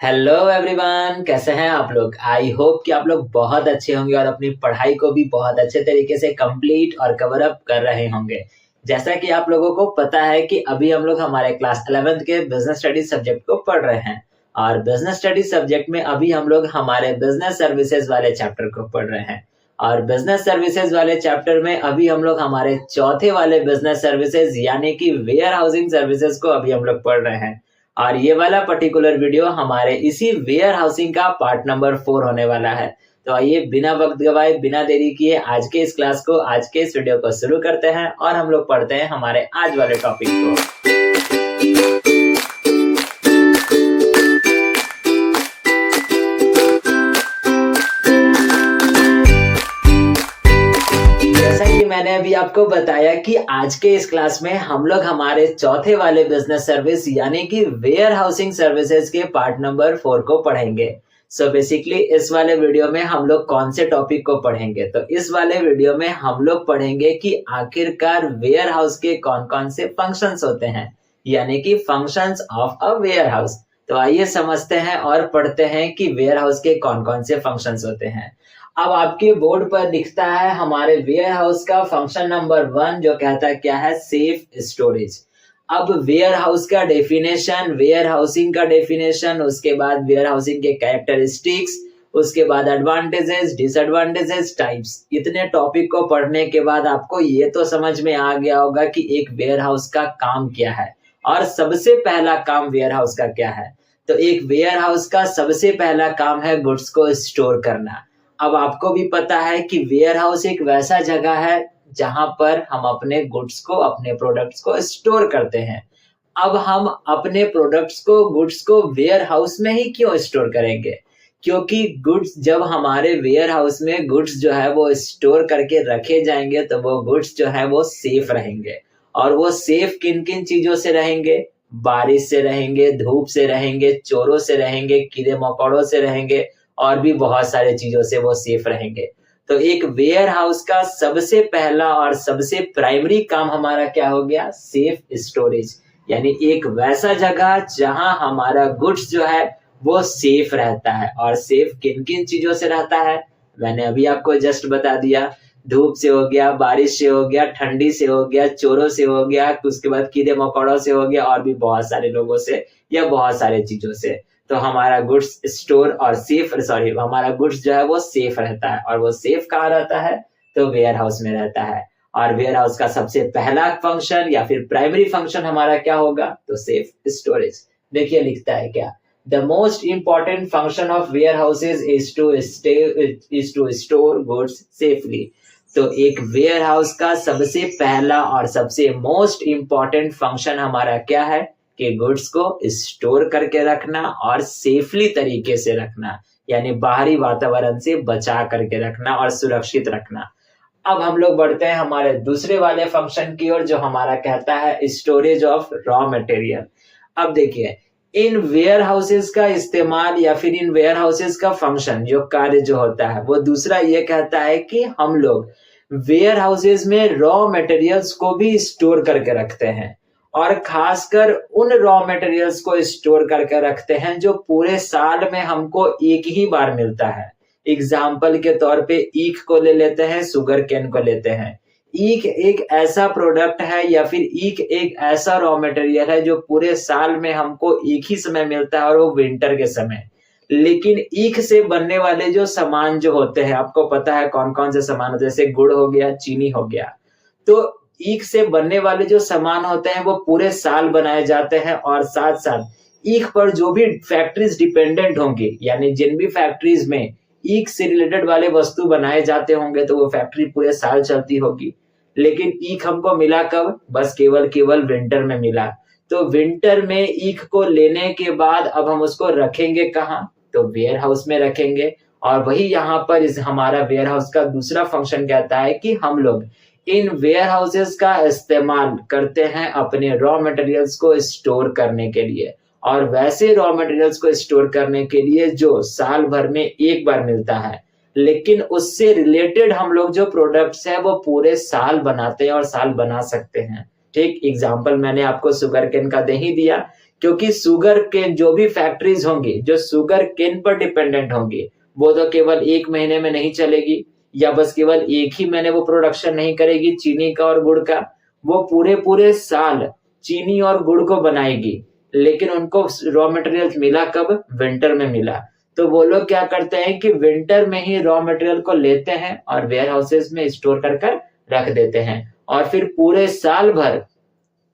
Hello everyone, कैसे हैं आप लोग। आई होप कि आप लोग बहुत अच्छे होंगे और अपनी पढ़ाई को भी बहुत अच्छे तरीके से कंप्लीट और कवर अप कर रहे होंगे। जैसा कि आप लोगों को पता है कि अभी हम लोग हमारे क्लास 11th के बिजनेस स्टडीज सब्जेक्ट को पढ़ रहे हैं और बिजनेस स्टडीज सब्जेक्ट में अभी हम लोग हमारे बिजनेस सर्विसेज वाले चैप्टर को पढ़ रहे हैं। और बिजनेस सर्विसेज वाले चैप्टर में अभी हम लोग हमारे चौथे वाले बिजनेस सर्विसेज यानी कि वेयर हाउसिंग सर्विसेज को अभी हम लोग पढ़ रहे हैं। और ये वाला पर्टिकुलर वीडियो हमारे इसी वेयर हाउसिंग का पार्ट नंबर 4 होने वाला है। तो आइए बिना वक्त गवाए बिना देरी किए आज के इस क्लास को, आज के इस वीडियो को शुरू करते हैं और हम लोग पढ़ते हैं हमारे आज वाले टॉपिक को। मैंने अभी आपको बताया कि आज के इस क्लास में हम लोग हमारे चौथे वाले बिजनेस सर्विस यानी कि वेयर हाउसिंग सर्विसेज के पार्ट नंबर 4 को पढ़ेंगे। सो बेसिकली इस वाले वीडियो में हम लोग कौन से टॉपिक को पढ़ेंगे, तो इस वाले वीडियो में हम लोग पढ़ेंगे कि आखिरकार वेयर हाउस के कौन कौन से फंक्शंस होते हैं, यानी कि functions of a warehouse. तो आइए समझते हैं और पढ़ते हैं कि वेयर हाउस के कौन कौन से फंक्शंस होते हैं। अब आपके बोर्ड पर दिखता है हमारे वेयर हाउस का फंक्शन नंबर 1 जो कहता है क्या है, सेफ स्टोरेज। अब वेयर हाउस का डेफिनेशन, वेयर हाउसिंग का डेफिनेशन, उसके बाद वेयर हाउसिंग के कैरेक्टरिस्टिक्स, उसके बाद एडवांटेजेस, डिसएडवांटेजेस, टाइप्स। इतने टॉपिक को पढ़ने के बाद आपको ये तो समझ में आ गया होगा कि एक वेयर हाउस का काम क्या है और सबसे पहला काम वेयर हाउस का क्या है। तो एक वेयर हाउस का सबसे पहला काम है गुड्स को स्टोर करना। अब आपको भी पता है कि वेयर हाउस एक वैसा जगह है जहां पर हम अपने गुड्स को, अपने प्रोडक्ट्स को स्टोर करते हैं। अब हम अपने प्रोडक्ट्स को, गुड्स को वेयर हाउस में ही क्यों स्टोर करेंगे? क्योंकि गुड्स जब हमारे वेयर हाउस में गुड्स जो है वो स्टोर करके रखे जाएंगे तो वो गुड्स जो है वो सेफ रहेंगे। और वो सेफ किन किन चीजों से रहेंगे? बारिश से रहेंगे, धूप से रहेंगे, चोरों से रहेंगे, कीड़े मकोड़ों से रहेंगे और भी बहुत सारे चीजों से वो सेफ रहेंगे। तो एक वेयर हाउस का सबसे पहला और सबसे प्राइमरी काम हमारा क्या हो गया? सेफ स्टोरेज, यानी एक वैसा जगह जहां हमारा गुड्स जो है वो सेफ रहता है। और सेफ किन किन चीजों से रहता है मैंने अभी आपको जस्ट बता दिया। धूप से हो गया, बारिश से हो गया, ठंडी से हो गया, चोरों से हो गया, उसके बाद कीड़े मकोड़ों से हो गया और भी बहुत सारे लोगों से या बहुत सारे चीजों से। तो हमारा गुड्स स्टोर और हमारा गुड्स जो है वो सेफ रहता है। और वो सेफ कहाँ रहता है? तो वेयर हाउस में रहता है। और वेयर हाउस का सबसे पहला फंक्शन या फिर प्राइमरी फंक्शन हमारा क्या होगा? तो सेफ स्टोरेज। देखिए लिखता है क्या, the most important function of warehouses is to store goods safely. तो एक वेयर हाउस का सबसे पहला और सबसे मोस्ट इंपॉर्टेंट फंक्शन हमारा क्या है? कि गुड्स को स्टोर करके रखना और सेफली तरीके से रखना, यानी बाहरी वातावरण से बचा करके रखना और सुरक्षित रखना। अब हम लोग बढ़ते हैं हमारे दूसरे वाले फंक्शन की ओर जो हमारा कहता है स्टोरेज ऑफ रॉ मटेरियल। अब देखिए, इन वेयर हाउसेस का इस्तेमाल या फिर इन वेयर हाउसेस का फंक्शन, जो कार्य जो होता है वो दूसरा ये कहता है कि हम लोग वेयर हाउसेस में रॉ मटेरियल्स को भी स्टोर करके रखते हैं और खासकर उन रॉ मटेरियल्स को स्टोर करके रखते हैं जो पूरे साल में हमको एक ही बार मिलता है। एग्जाम्पल के तौर पे ईख को ले लेते हैं, शुगर केन को लेते हैं। ईख एक ऐसा प्रोडक्ट है या फिर ईख एक ऐसा रॉ मटेरियल है जो पूरे साल में हमको एक ही समय मिलता है और वो विंटर के समय। लेकिन ईख से बनने वाले जो सामान जो होते हैं, आपको पता है कौन कौन से सामान होते हैं, जैसे गुड़ हो गया, चीनी हो गया। तो ईख से बनने वाले जो सामान होते हैं वो पूरे साल बनाए जाते हैं और साथ साथ ईख पर जो भी फैक्ट्रीज डिपेंडेंट होंगी, यानी जिन भी फैक्ट्रीज में ईख से रिलेटेड वाले वस्तु बनाए जाते होंगे तो वो फैक्ट्री पूरे साल चलती होगी। लेकिन ईख हमको मिला कब? बस केवल विंटर में मिला। तो विंटर में ईख को लेने के बाद अब हम उसको रखेंगे कहाँ? तो वेयर हाउस में रखेंगे। और वही यहाँ पर इस हमारा वेयर हाउस का दूसरा फंक्शन कहता है कि हम लोग इन वेयर हाउसेस का इस्तेमाल करते हैं अपने रॉ मटेरियल्स को स्टोर करने के लिए। और वैसे रॉ मटेरियल्स को स्टोर करने के लिए जो साल भर में एक बार मिलता है, लेकिन उससे रिलेटेड हम लोग जो प्रोडक्ट्स है वो पूरे साल बनाते हैं और साल बना सकते हैं। ठीक एग्जाम्पल मैंने आपको शुगर केन का दे ही दिया क्योंकि शुगर केन जो भी फैक्ट्रीज होंगी जो शुगर केन पर डिपेंडेंट होंगी वो तो केवल 1 महीने में नहीं चलेगी या बस केवल एक ही महीने वो प्रोडक्शन नहीं करेगी चीनी का और गुड़ का, वो पूरे पूरे साल चीनी और गुड़ को बनाएगी। लेकिन उनको रॉ मटेरियल मिला कब? विंटर में मिला। तो वो लोग क्या करते हैं कि विंटर में ही रॉ मटेरियल को लेते हैं और वेयर हाउसेस में स्टोर कर कर रख देते हैं और फिर पूरे साल भर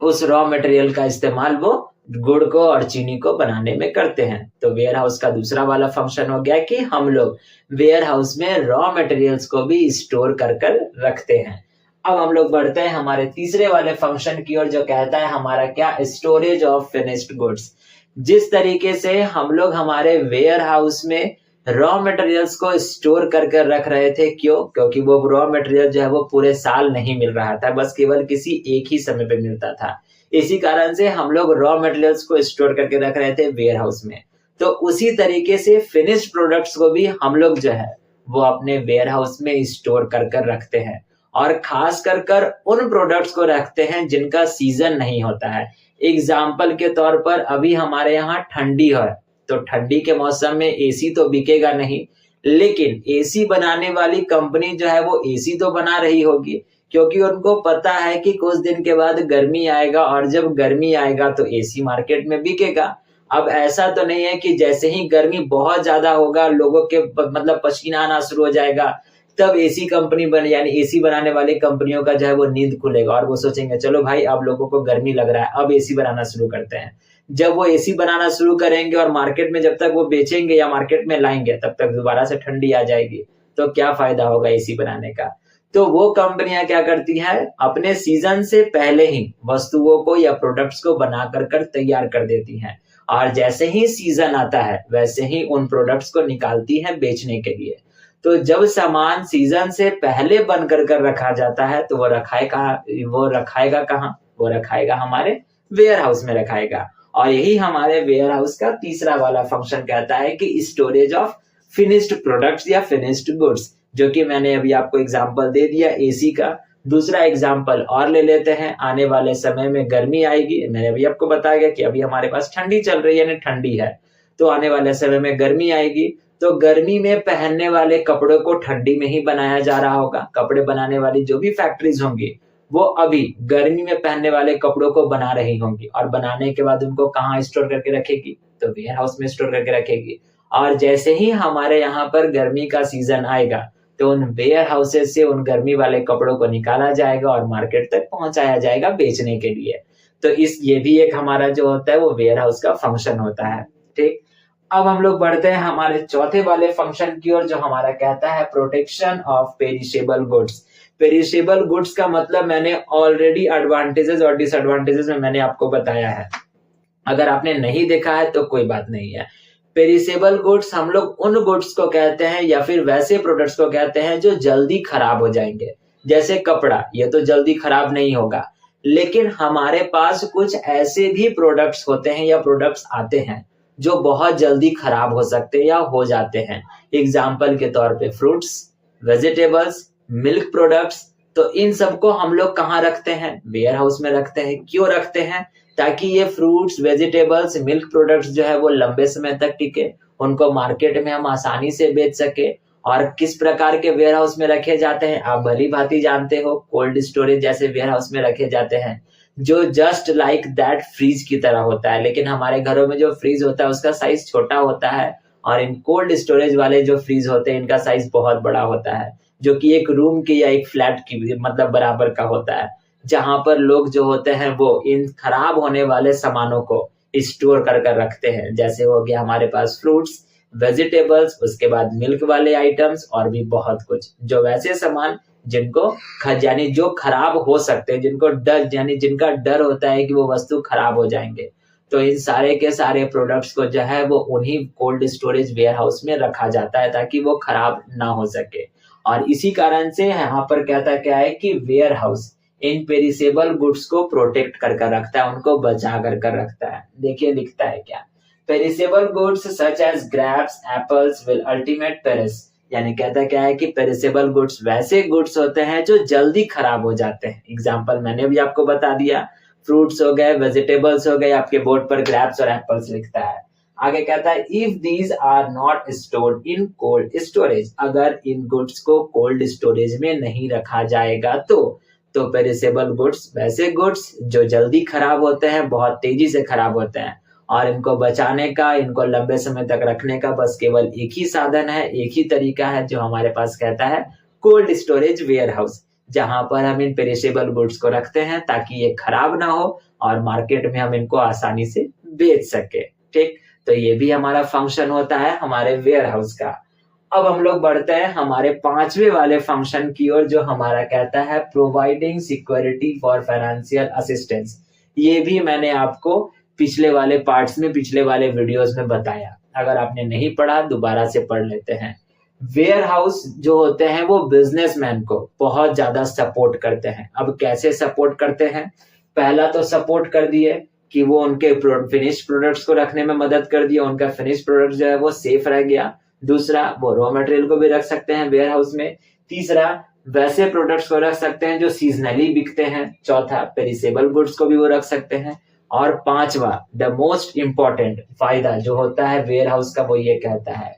उस रॉ मटेरियल का इस्तेमाल वो गुड़ को और चीनी को बनाने में करते हैं। तो वेयर हाउस का दूसरा वाला फंक्शन हो गया कि हम लोग वेयर हाउस में रॉ मटेरियल्स को भी स्टोर कर कर रखते हैं। अब हम लोग बढ़ते हैं हमारे तीसरे वाले फंक्शन की ओर जो कहता है हमारा क्या? Storage of finished goods. जिस तरीके से हम लोग हमारे वेयर हाउस में रॉ मटेरियल्स को स्टोर कर कर रख रहे थे, क्यों? क्योंकि वो रॉ मटेरियल जो है वो पूरे साल नहीं मिल रहा था, बस केवल किसी एक ही समय पे मिलता था। इसी कारण से हम लोग रॉ मटेरियल्स को स्टोर करके रख रहे थे वेयर हाउस में। तो उसी तरीके से फिनिश्ड प्रोडक्ट्स को भी हम लोग जो है वो अपने वेयर हाउस में स्टोर कर कर रखते हैं और खास कर कर उन प्रोडक्ट्स को रखते हैं जिनका सीजन नहीं होता है। एग्जाम्पल के तौर पर अभी हमारे यहाँ ठंडी है तो ठंडी के मौसम में एसी तो बिकेगा नहीं, लेकिन एसी बनाने वाली कंपनी जो है वो एसी तो बना रही होगी क्योंकि उनको पता है कि कुछ दिन के बाद गर्मी आएगा और जब गर्मी आएगा तो एसी मार्केट में बिकेगा। अब ऐसा तो नहीं है कि जैसे ही गर्मी बहुत ज्यादा होगा लोगों के मतलब पसीना आना शुरू हो जाएगा तब एसी कंपनी बन यानी एसी बनाने वाली कंपनियों का जो है वो नींद खुलेगा और वो सोचेंगे चलो भाई अब लोगों को गर्मी लग रहा है अब एसी बनाना शुरू करते हैं। जब वो एसी बनाना शुरू करेंगे और मार्केट में जब तक वो बेचेंगे या मार्केट में लाएंगे तब तक दोबारा से ठंडी आ जाएगी, तो क्या फायदा होगा एसी बनाने का। तो वो कंपनियां क्या करती हैं अपने सीजन से पहले ही वस्तुओं को या प्रोडक्ट्स को बना कर कर तैयार कर देती हैं और जैसे ही सीजन आता है वैसे ही उन प्रोडक्ट्स को निकालती हैं बेचने के लिए। तो जब सामान सीजन से पहले बन कर कर रखा जाता है तो वो रखाएगा कहाँ? वो रखाएगा हमारे वेयर हाउस में रखाएगा। और यही हमारे वेयर हाउस का तीसरा वाला फंक्शन कहता है कि स्टोरेज ऑफ फिनिश्ड प्रोडक्ट्स या फिनिश्ड गुड्स, जो कि मैंने अभी आपको एग्जांपल दे दिया एसी का। दूसरा एग्जांपल और ले लेते हैं, आने वाले समय में गर्मी आएगी, मैंने अभी आपको बताया कि अभी हमारे पास ठंडी चल रही है यानी ठंडी है, तो आने वाले समय में गर्मी आएगी तो गर्मी में पहनने वाले कपड़ों को ठंडी में ही बनाया जा रहा होगा। कपड़े बनाने वाली जो भी फैक्ट्रीज होंगी वो अभी गर्मी में पहनने वाले कपड़ों को बना रही होंगी और बनाने के बाद उनको कहाँ स्टोर करके रखेगी? तो वेयर हाउस में स्टोर करके रखेगी। और जैसे ही हमारे यहाँ पर गर्मी का सीजन आएगा तो उन वेयर हाउसेस से उन गर्मी वाले कपड़ों को निकाला जाएगा और मार्केट तक पहुंचाया जाएगा बेचने के लिए। तो ये भी एक हमारा जो होता है वो वेयर हाउस का फंक्शन होता है। ठीक, अब हम लोग बढ़ते हैं हमारे चौथे वाले फंक्शन की ओर जो हमारा कहता है protection of perishable goods. Perishable goods का मतलब मैंने ऑलरेडी एडवांटेजेस और डिसएडवांटेजेस में मैंने आपको बताया है, अगर आपने नहीं देखा है तो कोई बात नहीं है। पेरिशेबल गुड्स हम लोग उन गुड्स को कहते हैं या फिर वैसे प्रोडक्ट्स को कहते हैं जो जल्दी खराब हो जाएंगे। जैसे कपड़ा, ये तो जल्दी खराब नहीं होगा, लेकिन हमारे पास कुछ ऐसे भी प्रोडक्ट्स होते हैं या प्रोडक्ट्स आते हैं जो बहुत जल्दी खराब हो सकते हैं या हो जाते हैं। एग्जाम्पल के तौर पे फ्रूट्स, वेजिटेबल्स, मिल्क प्रोडक्ट्स। तो इन सबको हम लोग कहाँ रखते हैं? वेयर हाउस में रखते हैं। क्यों रखते हैं? ताकि ये फ्रूट्स, वेजिटेबल्स, मिल्क प्रोडक्ट्स जो है वो लंबे समय तक टिके, उनको मार्केट में हम आसानी से बेच सके। और किस प्रकार के वेयर हाउस में रखे जाते हैं आप भली भांति जानते हो, कोल्ड स्टोरेज जैसे वेयर हाउस में रखे जाते हैं जो जस्ट लाइक दैट फ्रीज की तरह होता है। लेकिन हमारे घरों में जो फ्रीज होता है उसका साइज छोटा होता है और इन कोल्ड स्टोरेज वाले जो फ्रीज होते हैं इनका साइज बहुत बड़ा होता है, जो कि एक रूम की या एक फ्लैट की मतलब बराबर का होता है, जहां पर लोग जो होते हैं वो इन खराब होने वाले सामानों को स्टोर कर कर रखते हैं। जैसे हो गया हमारे पास फ्रूट्स, वेजिटेबल्स, उसके बाद मिल्क वाले आइटम्स और भी बहुत कुछ, जो वैसे सामान जिनको यानी जो खराब हो सकते हैं, जिनको डर यानी जिनका डर होता है कि वो वस्तु खराब हो जाएंगे, तो इन सारे के सारे प्रोडक्ट्स को जो है वो उन्हीं कोल्ड स्टोरेज वेयर हाउस में रखा जाता है ताकि वो खराब ना हो सके। और इसी कारण से यहाँ पर कहता क्या है कि वेयर हाउस इन पेरिसेबल गुड्स को प्रोटेक्ट कर कर रखता है, उनको बचा कर कर रखता है। देखिए लिखता है क्या, perishable goods such as grapes, apples will ultimate perish. यानी कहता क्या है कि पेरिसेबल गुड्स वैसे गुड्स होते हैं जो जल्दी खराब हो जाते हैं। एग्जाम्पल मैंने भी आपको बता दिया, फ्रूट्स हो गए, वेजिटेबल्स हो गए, आपके बोर्ड पर ग्रेप्स और एप्पल्स लिखता है। आगे कहता है if these are not stored in cold storage, अगर इन गुड्स को कोल्ड स्टोरेज में नहीं रखा जाएगा तो पेरिसेबल गुड्स वैसे गुड्स जो जल्दी खराब होते हैं, बहुत तेजी से खराब होते हैं, और इनको बचाने का, इनको लंबे समय तक रखने का बस केवल एक ही साधन है, एक ही तरीका है जो हमारे पास कहता है कोल्ड स्टोरेज वेयर हाउस, जहां पर हम इन पेरिसेबल गुड्स को रखते हैं ताकि ये खराब ना हो और मार्केट में हम इनको आसानी से बेच सके। ठीक, तो ये भी हमारा फंक्शन होता है हमारे वेयर हाउस का। अब हम लोग बढ़ते हैं हमारे पांचवे वाले फंक्शन की ओर, जो हमारा कहता है providing security for financial assistance. ये भी मैंने आपको पिछले वाले पार्ट्स में, पिछले वाले वीडियोस में बताया। अगर आपने नहीं पढ़ा दोबारा से पढ़ लेते हैं। वेयर हाउस जो होते हैं वो बिजनेसमैन को बहुत ज्यादा सपोर्ट करते हैं। अब कैसे सपोर्ट करते हैं? पहला तो सपोर्ट कर दिए कि वो उनके फिनिश प्रोडक्ट्स को रखने में मदद कर दिया, उनका फिनिश प्रोडक्ट जो है वो सेफ रह गया। दूसरा, वो रॉ मटेरियल को भी रख सकते हैं वेयर हाउस में। तीसरा, वैसे प्रोडक्ट्स को रख सकते हैं जो सीजनली बिकते हैं। चौथा, पेरिसेबल गुड्स को भी वो रख सकते हैं। और पांचवा, द मोस्ट इंपॉर्टेंट फायदा जो होता है वेयर हाउस का, वो ये कहता है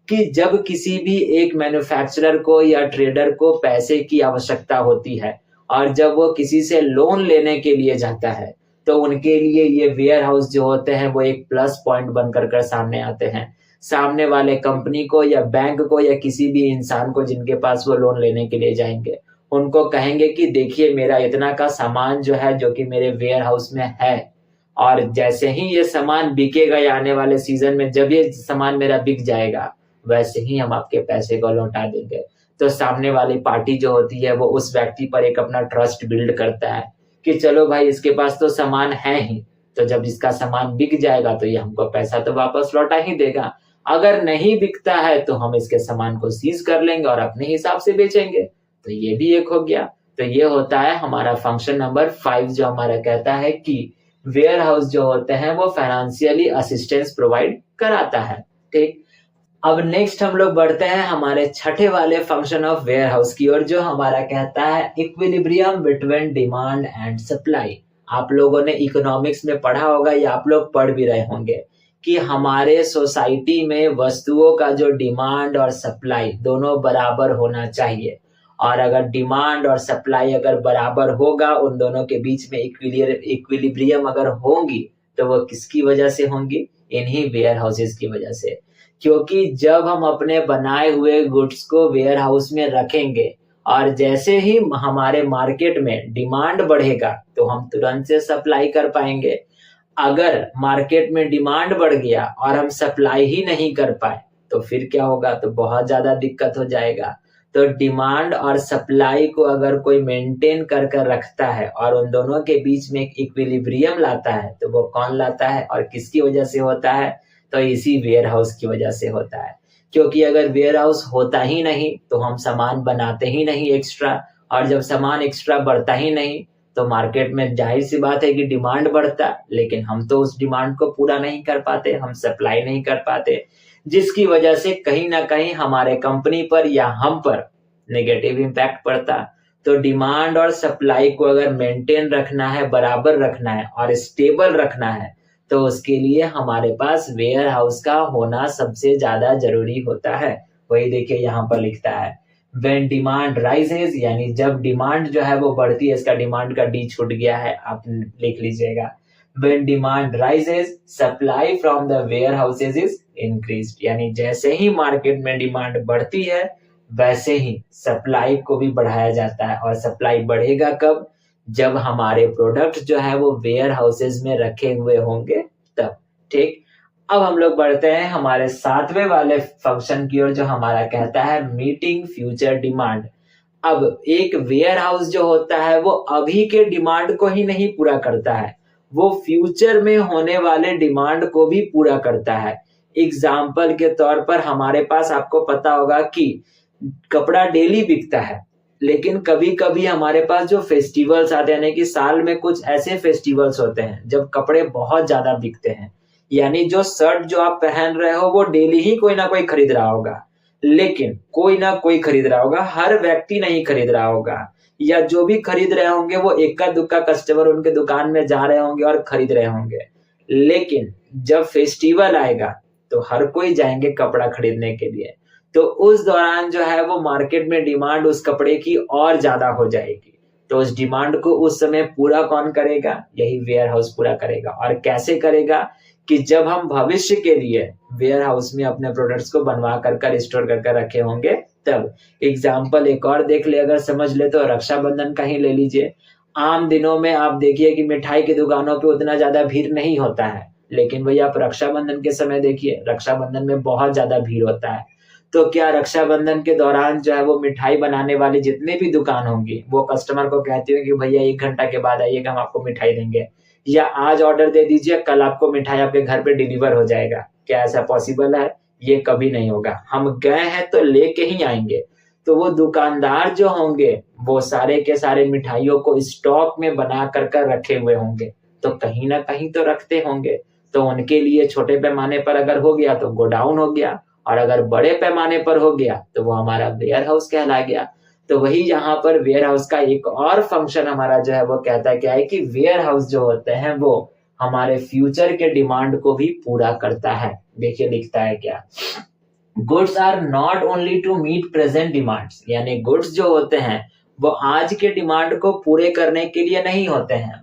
कि जब किसी भी एक मैन्युफैक्चरर को या ट्रेडर को पैसे की आवश्यकता होती है और जब वो किसी से लोन लेने के लिए जाता है, तो उनके लिए ये वेयर हाउस जो होते हैं वो एक प्लस पॉइंट बनकर कर सामने आते हैं। सामने वाले कंपनी को या बैंक को या किसी भी इंसान को जिनके पास वो लोन लेने के लिए जाएंगे, उनको कहेंगे कि देखिए मेरा इतना का सामान जो है, जो कि मेरे वेयर हाउस में है, और जैसे ही ये सामान बिकेगा या आने वाले सीजन में जब ये सामान मेरा बिक जाएगा, वैसे ही हम आपके पैसे को लौटा देंगे। तो सामने वाली पार्टी जो होती है वो उस व्यक्ति पर एक अपना ट्रस्ट बिल्ड करता है कि चलो भाई इसके पास तो सामान है ही, तो जब इसका सामान बिक जाएगा तो ये हमको पैसा तो वापस लौटा ही देगा। अगर नहीं बिकता है तो हम इसके सामान को सीज कर लेंगे और अपने हिसाब से बेचेंगे। तो ये भी एक हो गया। तो ये होता है हमारा फंक्शन नंबर 5, जो हमारा कहता है कि वेयर हाउस जो होते हैं वो फाइनेंशियली असिस्टेंस प्रोवाइड कराता है। ठीक, अब नेक्स्ट हम लोग बढ़ते हैं हमारे छठे वाले फंक्शन ऑफ वेयर हाउस की ओर, जो हमारा कहता है equilibrium between demand and supply. आप लोगों ने इकोनॉमिक्स में पढ़ा होगा या आप लोग पढ़ भी रहे होंगे कि हमारे सोसाइटी में वस्तुओं का जो डिमांड और सप्लाई दोनों बराबर होना चाहिए, और अगर डिमांड और सप्लाई अगर बराबर होगा, उन दोनों के बीच में इक्विलिब्रियम अगर होंगी, तो वो किसकी वजह से होंगी? इन्हीं वेयर हाउसेस की वजह से। क्योंकि जब हम अपने बनाए हुए गुड्स को वेयर हाउस में रखेंगे और जैसे ही हमारे मार्केट में डिमांड बढ़ेगा तो हम तुरंत से सप्लाई कर पाएंगे। अगर मार्केट में डिमांड बढ़ गया और हम सप्लाई ही नहीं कर पाए तो फिर क्या होगा? तो बहुत ज्यादा दिक्कत हो जाएगा। तो डिमांड और सप्लाई को अगर कोई मेंटेन कर कर रखता है और उन दोनों के बीच में एक इक्विलिब्रियम लाता है, तो वो कौन लाता है और किसकी वजह से होता है? तो इसी वेयर हाउस की वजह से होता है। क्योंकि अगर वेयर हाउस होता ही नहीं तो हम सामान बनाते ही नहीं एक्स्ट्रा, और जब सामान एक्स्ट्रा बढ़ता ही नहीं तो मार्केट में जाहिर सी बात है कि डिमांड बढ़ता, लेकिन हम तो उस डिमांड को पूरा नहीं कर पाते, हम सप्लाई नहीं कर पाते, जिसकी वजह से कहीं ना कहीं हमारे कंपनी पर या हम पर नेगेटिव इम्पैक्ट पड़ता। तो डिमांड और सप्लाई को अगर मेंटेन रखना है, बराबर रखना है और स्टेबल रखना है, तो उसके लिए हमारे पास वेयर हाउस का होना सबसे ज्यादा जरूरी होता है। वही देखिए यहाँ पर लिखता है when demand rises, यानी जब डिमांड जो है वो बढ़ती है। इसका डिमांड का डी छूट गया है, आप लिख लीजिएगा। when demand rises, supply from the warehouses is increased, यानी जैसे ही मार्केट में डिमांड बढ़ती है वैसे ही सप्लाई को भी बढ़ाया जाता है। और सप्लाई बढ़ेगा कब? जब हमारे प्रोडक्ट जो है वो वेयर हाउसेज में रखे हुए होंगे तब। ठीक, अब हम लोग बढ़ते हैं हमारे 7वें वाले फंक्शन की ओर, जो हमारा कहता है मीटिंग फ्यूचर डिमांड। अब एक वेयर हाउस जो होता है वो अभी के डिमांड को ही नहीं पूरा करता है, वो फ्यूचर में होने वाले डिमांड को भी पूरा करता है। एग्जाम्पल के तौर पर हमारे पास, आपको पता होगा कि कपड़ा डेली बिकता है, लेकिन कभी कभी हमारे पास जो फेस्टिवल्स आते हैं, यानी कि साल में कुछ ऐसे फेस्टिवल्स होते हैं जब कपड़े बहुत ज्यादा बिकते हैं, यानी जो शर्ट जो आप पहन रहे हो वो डेली ही कोई ना कोई खरीद रहा होगा, लेकिन कोई ना कोई खरीद रहा होगा, हर व्यक्ति नहीं खरीद रहा होगा। या जो भी खरीद रहे होंगे वो इक्का दुक्का कस्टमर उनके दुकान में जा रहे होंगे और खरीद रहे होंगे। लेकिन जब फेस्टिवल आएगा तो हर कोई जाएंगे कपड़ा खरीदने के लिए। तो उस दौरान जो है वो मार्केट में डिमांड उस कपड़े की और ज्यादा हो जाएगी। तो उस डिमांड को उस समय पूरा कौन करेगा? यही वेयर हाउस पूरा करेगा। और कैसे करेगा? कि जब हम भविष्य के लिए वेयर हाउस में अपने प्रोडक्ट्स को बनवा कर स्टोर कर रखे होंगे तब। एग्जाम्पल एक और देख ले, अगर समझ ले तो रक्षाबंधन का ही ले लीजिए। आम दिनों में आप देखिए कि मिठाई की दुकानों पे उतना ज्यादा भीड़ नहीं होता है, लेकिन भैया आप रक्षाबंधन के समय देखिए, रक्षाबंधन में बहुत ज्यादा भीड़ होता है। तो क्या रक्षाबंधन के दौरान जो है वो मिठाई बनाने वाली जितने भी दुकान होंगी वो कस्टमर को कहती होंगी भैया 1 घंटा के बाद आइएगा, हम आपको मिठाई देंगे, या आज ऑर्डर दे दीजिए कल आपको मिठाई आपके घर पे डिलीवर हो जाएगा। क्या ऐसा पॉसिबल है? ये कभी नहीं होगा। हम गए हैं तो लेके ही आएंगे। तो वो दुकानदार जो होंगे वो सारे के सारे मिठाइयों को स्टॉक में बना कर रखे हुए होंगे, तो कहीं ना कहीं तो रखते होंगे। तो उनके लिए छोटे पैमाने पर अगर हो गया तो गोडाउन हो गया, और अगर बड़े पैमाने पर हो गया तो वो हमारा वेयर हाउस कहला गया। तो वही यहाँ पर वेयर हाउस का एक और फंक्शन हमारा जो है वो कहता है क्या है कि वेयर हाउस जो होते हैं वो हमारे फ्यूचर के डिमांड को भी पूरा करता है। देखिए लिखता है क्या, goods are not only to meet present demands, यानी गुड्स जो होते हैं वो आज के डिमांड को पूरे करने के लिए नहीं होते हैं,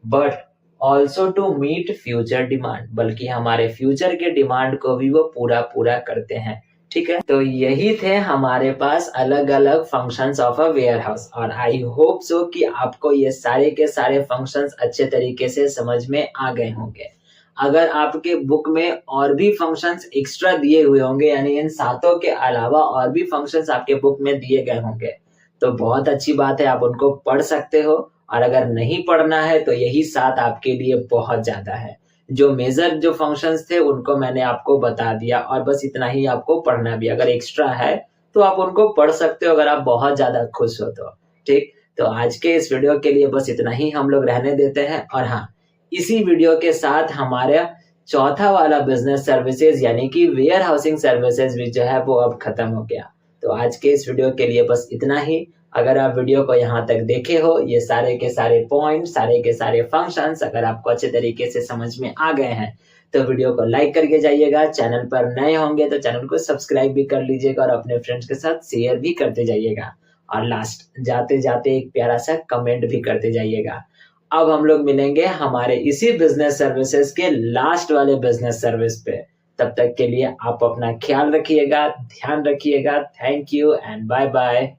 but also to meet future demand, बल्कि हमारे फ्यूचर के डिमांड को भी वो पूरा करते हैं। ठीक है, तो यही थे हमारे पास अलग अलग functions of a warehouse. और आई होप सो कि आपको ये सारे के सारे फंक्शंस अच्छे तरीके से समझ में आ गए होंगे। अगर आपके बुक में और भी फंक्शंस एक्स्ट्रा दिए हुए होंगे, यानी इन सातों के अलावा और भी फंक्शंस आपके बुक में दिए गए होंगे, तो बहुत अच्छी बात है, आप उनको पढ़ सकते हो। और अगर नहीं पढ़ना है तो यही 7 आपके लिए बहुत ज्यादा है। जो मेजर जो फंक्शंस थे उनको मैंने आपको बता दिया, और बस इतना ही आपको पढ़ना भी। अगर एक्स्ट्रा है तो आप उनको पढ़ सकते हो अगर आप बहुत ज्यादा खुश हो तो। ठीक, तो आज के इस वीडियो के लिए बस इतना ही हम लोग रहने देते हैं। और हाँ, इसी वीडियो के साथ हमारा चौथा वाला बिजनेस सर्विसेज यानी कि वेयर हाउसिंग सर्विसेज भी जो है वो अब खत्म हो गया। तो आज के इस वीडियो के लिए बस इतना ही। अगर आप वीडियो को यहाँ तक देखे हो, ये सारे के सारे पॉइंट, सारे के सारे फंक्शंस अगर आपको अच्छे तरीके से समझ में आ गए हैं तो वीडियो को लाइक करके जाइएगा। चैनल पर नए होंगे तो चैनल को सब्सक्राइब भी कर लीजिएगा और अपने फ्रेंड्स के साथ शेयर भी करते जाइएगा। और लास्ट जाते जाते एक प्यारा सा कमेंट भी करते जाइएगा। अब हम लोग मिलेंगे हमारे इसी बिजनेस सर्विसेज के लास्ट वाले बिजनेस सर्विस पे। तब तक के लिए आप अपना ख्याल रखिएगा, ध्यान रखिएगा। Thank you and bye bye.